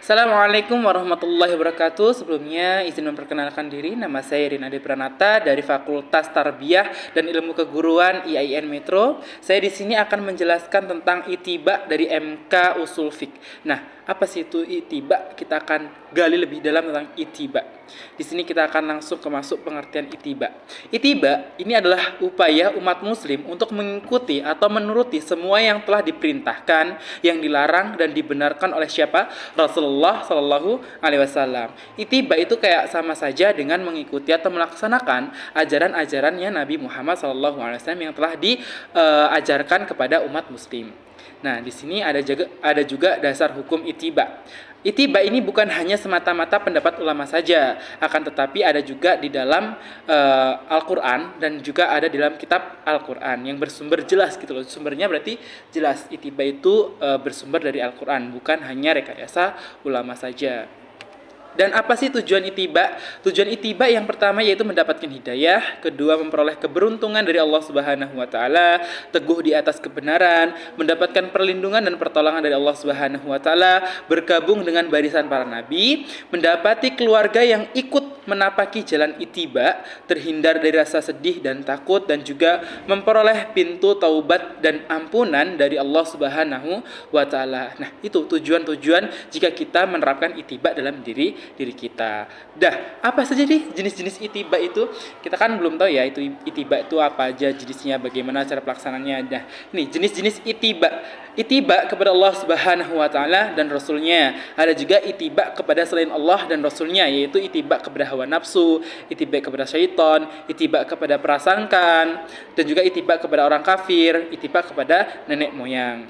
Assalamualaikum warahmatullahi wabarakatuh. Sebelumnya izin memperkenalkan diri, nama saya Rina Ade Pranata dari Fakultas Tarbiyah dan Ilmu Keguruan IAIN Metro. Saya di sini akan menjelaskan tentang ittiba dari MK Ushul Fiqh. Nah, apa sih itu ittiba? Kita akan gali lebih dalam tentang ittiba. Di sini kita akan langsung masuk pengertian ittiba. Ittiba ini adalah upaya umat muslim untuk mengikuti atau menuruti semua yang telah diperintahkan, yang dilarang dan dibenarkan oleh siapa? Rasulullah Shallallahu Alaihi Wasallam. Ittiba itu kayak sama saja dengan mengikuti atau melaksanakan ajaran-ajarannya Nabi Muhammad Shallallahu Alaihi Wasallam yang telah diajarkan kepada umat muslim. Nah, di sini ada juga dasar hukum ittiba. Ittiba ini bukan hanya semata-mata pendapat ulama saja, akan tetapi ada juga di dalam Al-Qur'an dan juga ada di dalam kitab Al-Qur'an yang bersumber jelas gitu loh. Sumbernya berarti jelas. Ittiba itu bersumber dari Al-Qur'an, bukan hanya rekayasa ulama saja. Dan apa sih tujuan ittiba? Tujuan ittiba yang pertama yaitu mendapatkan hidayah, kedua memperoleh keberuntungan dari Allah Subhanahu wa taala, teguh di atas kebenaran, mendapatkan perlindungan dan pertolongan dari Allah Subhanahu wa taala, bergabung dengan barisan para nabi, mendapati keluarga yang ikut menapaki jalan ittiba, terhindar dari rasa sedih dan takut dan juga memperoleh pintu taubat dan ampunan dari Allah Subhanahu wa taala. Nah, itu tujuan-tujuan jika kita menerapkan ittiba dalam diri kita. Dah, apa saja nih jenis-jenis ittiba itu? Kita kan belum tahu ya itu ittiba itu apa aja jenisnya, bagaimana cara pelaksanaannya. Dah, nih jenis-jenis ittiba. Ittiba kepada Allah Subhanahu wa taala dan Rasulnya. Ada juga ittiba kepada selain Allah dan Rasulnya, yaitu ittiba kepada hawa nafsu, ittiba kepada syaitan, ittiba kepada prasangkaan, dan juga ittiba kepada orang kafir, ittiba kepada nenek moyang.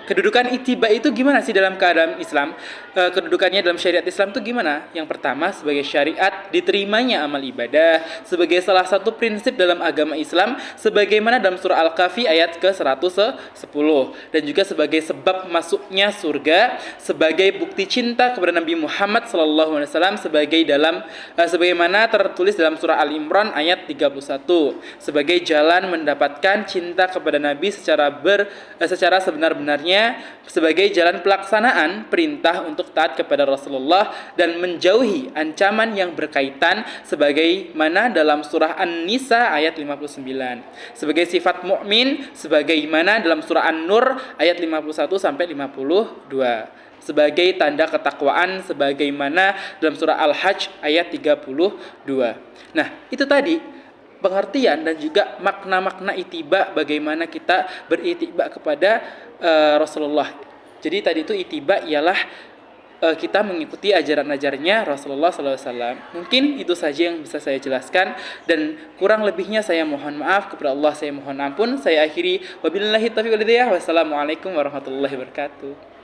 Kedudukan ittiba itu gimana sih dalam keadaan Islam? Kedudukannya dalam syariat Islam itu gimana? Yang pertama, sebagai syariat diterimanya amal ibadah, sebagai salah satu prinsip dalam agama Islam, sebagaimana dalam surah Al-Kahfi ayat ke-110, dan juga sebagai sebab masuknya surga, sebagai bukti cinta kepada Nabi Muhammad SAW, sebagaimana tertulis dalam surah Al-Imran ayat 31, sebagai jalan mendapatkan cinta kepada Nabi secara sebenar-benarnya, sebagai jalan pelaksanaan perintah untuk taat kepada Rasulullah dan menjauhi ancaman yang berkaitan sebagaimana dalam surah An-Nisa ayat 59, sebagai sifat mukmin sebagaimana dalam surah An-Nur ayat 51 sampai 52, sebagai tanda ketakwaan sebagaimana dalam surah Al-Hajj ayat 32. Nah, itu tadi pengertian dan juga makna-makna ittiba, bagaimana kita berittiba kepada Rasulullah. Jadi tadi itu ittiba ialah kita mengikuti ajaran-ajarannya Rasulullah SAW. Mungkin itu saja yang bisa saya jelaskan, dan kurang lebihnya saya mohon maaf, kepada Allah saya mohon ampun. Saya akhiri, wabillahi taufiq wal hidayah. Wassalamualaikum warahmatullahi wabarakatuh.